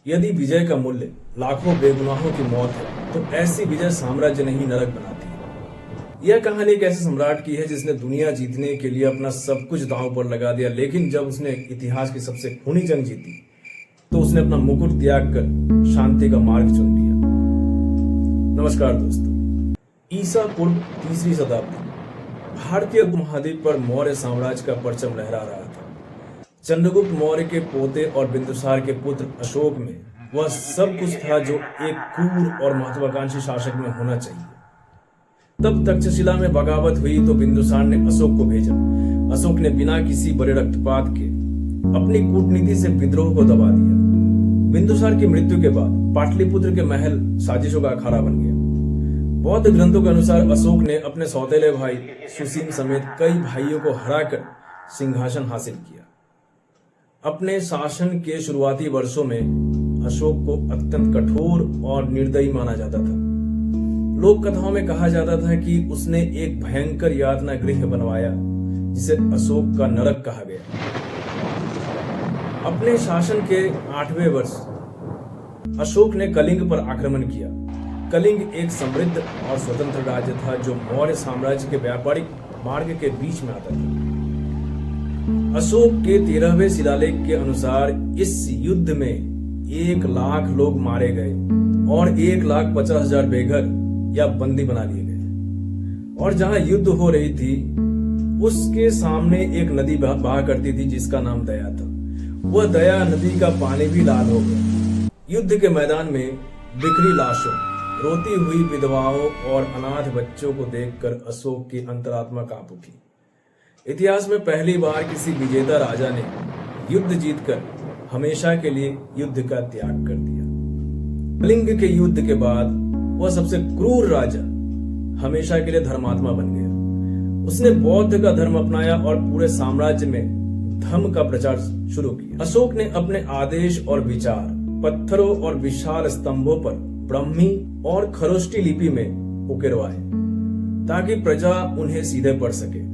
यदि विजय का मूल्य लाखों बेगुनाहों की मौत है, तो ऐसी विजय साम्राज्य नहीं नरक बनाती है। यह कहानी एक ऐसे सम्राट की है जिसने दुनिया जीतने के लिए अपना सब कुछ दांव पर लगा दिया, लेकिन जब उसने इतिहास की सबसे खूनी जंग जीती, तो उसने अपना मुकुट त्याग कर शांति का मार्ग चुन लिया। नमस्कार दोस्तों, ईसा पूर्व 3री शताब्दी भारतीय उपमहाद्वीप पर मौर्य साम्राज्य का परचम लहरा रहा था। चंद्रगुप्त मौर्य के पोते और बिंदुसार के पुत्र अशोक में वह सब कुछ था जो एक क्रूर और महत्वाकांक्षी शासक में होना चाहिए। तब तक्षशिला में बगावत हुई तो बिंदुसार ने अशोक को भेजा। अशोक ने बिना किसी बड़े रक्तपात के अपनी कूटनीति से विद्रोह को दबा दिया। बिंदुसार की मृत्यु के बाद पाटलिपुत्र के महल साजिशों का अखाड़ा बन गया। बौद्ध ग्रंथों के अनुसार अशोक ने अपने सौतेले भाई सुसीम समेत कई भाइयों को हराकर सिंहासन हासिल किया। अपने शासन के शुरुआती वर्षों में अशोक को अत्यंत कठोर और निर्दयी माना जाता था। लोक कथाओं में कहा जाता था कि उसने एक भयंकर यातना गृह बनवाया जिसे अशोक का नरक कहा गया। अपने शासन के 8वें वर्ष अशोक ने कलिंग पर आक्रमण किया। कलिंग एक समृद्ध और स्वतंत्र राज्य था जो मौर्य साम्राज्य के व्यापारिक मार्ग के बीच में आता था। अशोक के 13वें शिलालेख के अनुसार इस युद्ध में 1 लाख लोग मारे गए और 1,50,000 बेघर या बंदी बना लिए गए। और जहां युद्ध हो रही थी उसके सामने एक नदी बहा करती थी जिसका नाम दया था। वह दया नदी का पानी भी लाल हो गया। युद्ध के मैदान में बिखरी लाशों, रोती हुई विधवाओं और अनाथ बच्चों को देखकर अशोक की अंतरात्मा कांप उठी। इतिहास में पहली बार किसी विजेता राजा ने युद्ध जीतकर हमेशा के लिए युद्ध का त्याग कर दिया। कलिंग के युद्ध के बाद वह सबसे क्रूर राजा हमेशा के लिए धर्मात्मा बन गया। उसने बौद्ध का धर्म अपनाया और पूरे साम्राज्य में धर्म का प्रचार शुरू किया। अशोक ने अपने आदेश और विचार पत्थरों और विशाल स्तंभों पर ब्राह्मी और खरोष्टी लिपि में उकेरवाए ताकि प्रजा उन्हें सीधे पढ़ सके।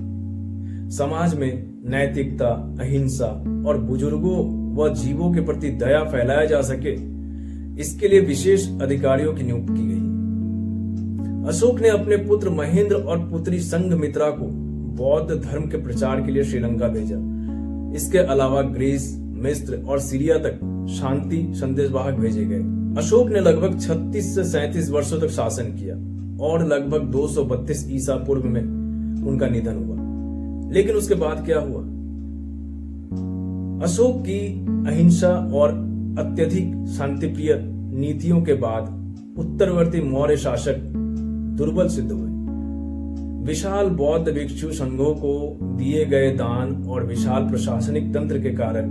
समाज में नैतिकता, अहिंसा और बुजुर्गों व जीवों के प्रति दया फैलाया जा सके, इसके लिए विशेष अधिकारियों की नियुक्ति की गई। अशोक ने अपने पुत्र महेंद्र और पुत्री संघमित्रा को बौद्ध धर्म के प्रचार के लिए श्रीलंका भेजा। इसके अलावा ग्रीस, मिस्र और सीरिया तक शांति संदेशवाहक भेजे गए। अशोक ने लगभग 36 से 37 वर्षों तक शासन किया और लगभग 232 ईसा पूर्व में उनका निधन हुआ। लेकिन उसके बाद क्या हुआ? अशोक की अहिंसा और अत्यधिक शांतिप्रिय नीतियों के बाद उत्तरवर्ती मौर्य शासक दुर्बल सिद्ध हुए। विशाल बौद्ध भिक्षु संघों को दिए गए दान और विशाल प्रशासनिक तंत्र के कारण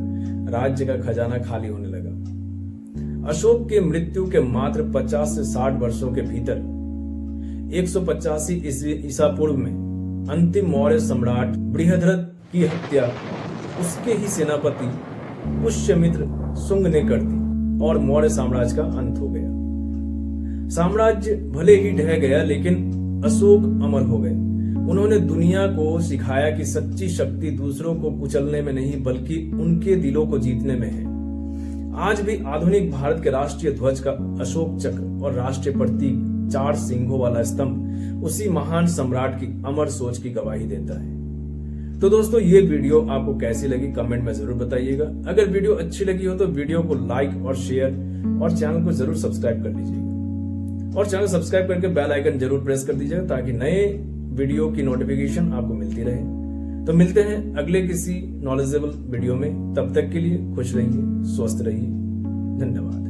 राज्य का खजाना खाली होने लगा। अशोक की मृत्यु के मात्र 50 से 60 वर्षों के भीतर 185 ईसा पूर्व में अंतिम मौर्य सम्राट बृहद्रथ की हत्या उसके ही सेनापति पुष्यमित्र शुंग ने कर दी और मौर्य साम्राज्य का अंत हो गया। साम्राज्य भले ही ढह गया, लेकिन अशोक अमर हो गए। उन्होंने दुनिया को सिखाया कि सच्ची शक्ति दूसरों को कुचलने में नहीं बल्कि उनके दिलों को जीतने में है। आज भी आधुनिक भारत के राष्ट्रीय ध्वज का अशोक चक्र और राष्ट्रीय प्रतीक 4 सिंहों वाला स्तंभ उसी महान सम्राट की अमर सोच की गवाही देता है। तो दोस्तों, ये वीडियो आपको कैसी लगी कमेंट में जरूर बताइएगा। अगर वीडियो अच्छी लगी हो तो वीडियो को लाइक और शेयर और चैनल को जरूर सब्सक्राइब कर लीजिएगा। और चैनल सब्सक्राइब करके बेल आइकन जरूर प्रेस कर दीजिएगा ताकि नए वीडियो की नोटिफिकेशन आपको मिलती रहे। तो मिलते हैं अगले किसी नॉलेजेबल वीडियो में। तब तक के लिए खुश रहिए, स्वस्थ रहिए। धन्यवाद।